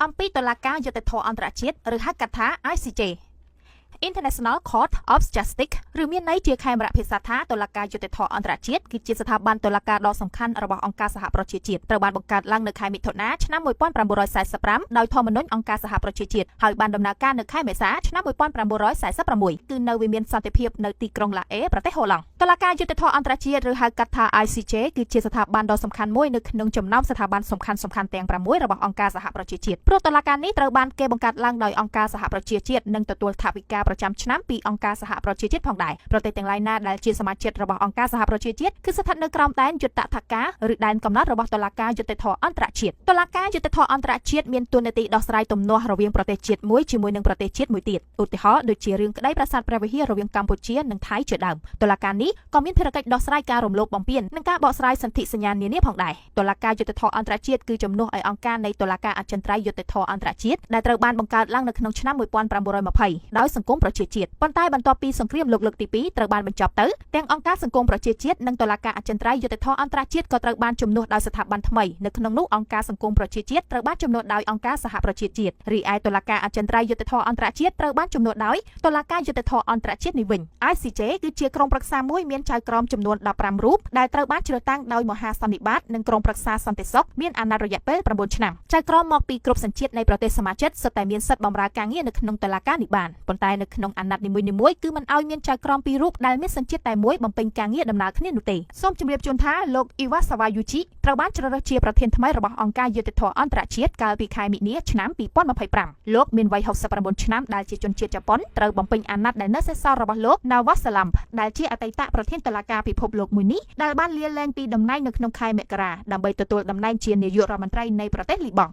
អំពីតុលាការយុត្តិធម៌អន្តរជាតិឬហៅកាត់ថា ICJ International Court of Justice ឬមានន័យជាខេមរៈភាសាថាតុលាការយុត្តិធម៌អន្តរជាតិគឺជាស្ថាប័នតុលាការដ៏សំខាន់របស់អង្គការសហប្រជាជាតិត្រូវបានបង្កើតឡើងនៅខែមិថុនាឆ្នាំ1945ដោយធម្មនុញ្ញអង្គការសហប្រជាជាតិហើយបានដំណើរការនៅខែមេសាឆ្នាំ1946គឺនៅវិមានសន្តិភាពនៅទីក្រុងឡាអេប្រទេសហូឡង់តុលាការយុត្តិធម៌អន្តរជាតិឬហៅកាត់ថា ICJ គឺជាស្ថាប័នដ៏សំខាន់មួយនៅក្នុងចំណោមស្ថាប័នសំខាន់ៗទាំង6របស់អង្គការសហប្រជាជាតិព្រោះតុលាការនេះត្រូវបានគេបង្កើតឡើងដោយអង្គការសហប្រជាជាតិនិងទទួលថវិកាប្រចាំឆ្នាំពីអង្គការសហប្រជាជាតិផងដែរប្រទេសទាំងឡាយណាដែលជាសមាជិករបស់អង្គការសហប្រជាជាតិគឺស្ថិតនៅក្រោមដែនយុត្តិធម៌ឬដែនកំណត់របស់តុលាការយុត្តិធម៌អន្តរជាតិតុលាការយុត្តិធម៌អន្តរជាតិមានតួនាទីដោះស្រាយទំនាស់រវាងប្រទេសជាតិមួយជាមួយនឹងប្រទេសជាតិមួយទៀតឧទាហរណ៍ដូចជារឿងក្តីប្រាសាទព្រះវិហាររវាងកម្ពុជានិងថៃជាដើមតុលាការនេះក៏មានភារកិច្ចដោះស្រាយការរំលោភបំពាននិងការបកស្រាយសន្ធិសញ្ញានានាផងដែរតុលាការយុត្តិធម៌អន្តរជាតិគឺជំនួសឲ្យអង្គការនៃតុលាការអចិន្ត្រៃយ៍យុត្តិធម៌អន្តរជាតិដែលត្រូវបានបង្កើតឡើងនៅក្នុងឆ្នាំ1920ដោយសង្គមប្រជាជាតិប៉ុន្តែបន្ទាប់ពីសង្គ្រាមលោកលើកទី2ត្រូវបានបញ្ចប់ទៅទាំងអង្គការសង្គមប្រជាជាតិនិងតុលាការអចិន្ត្រៃយ៍យុត្តិធម៌អន្តរជាតិក៏ត្រូវបានជំនួសដោយស្ថាប័នថ្មីនៅក្នុងនោះអង្គការសង្គមប្រជាជាតិត្រូវបានជំនួសដោយអង្គការសហប្រជាជាតិរីឯតុលាការអចិន្ត្រៃយ៍យុត្តិធម៌អន្តរជាតិត្រូវបានជំនួសដោយតុលាការយុត្តិធម៌អន្តរជាតិនេះវិញ ICJ គឺជាក្រុមប្រឹក្សាមួយមានចៅក្រមចំនួន15រូបដែលត្រូវបានជ្រើសតាំងដោយមហាសន្និបាតនិងក្រុមប្រឹក្សាសន្តិសុខមានអាណត្តិរយៈពេល9ឆ្នាំចៅក្រមមកពីគ្រប់សញ្ជាតិនៃប្រទេសសមាជិកសុទ្ធតែមានសិទ្ធិបម្រើការងារនៅក្នុងតុលាការនេះបានប៉ុន្តែនៅក្នុងអាណត្តិនីមួយៗគឺមិនឲ្យមានចៅក្រមពីររូបដែលមានសញ្ជាតិតែមួយបំពេញការងារដំណើរគ្នានោះទេសូមជម្រាបជូនថាលោកអ៊ីវ៉ាសាវ៉ាយូជីត្រូវបានជ្រើសរើសជាប្រធានថ្មីរបស់អង្គការយុត្តិធម៌អន្តរជាតិកាលពីខែមិនិនាឆ្នាំ2025លោកមានវ័យ69ឆ្នាំដែលជាជនជាតិជប៉ុនត្រូវបំពេញអាណត្តិដែលនៅសេសសល់របស់លោក Navasalamp ដែលជាអតីតប្រធានតុលាការពិភពលោកមួយនេះដែលបានលាលែងពីតំណែងនៅក្នុងខែមករាដើម្បីទទួលតំណែងជានាយករដ្ឋមន្ត្រីនៃប្រទេសលីបង់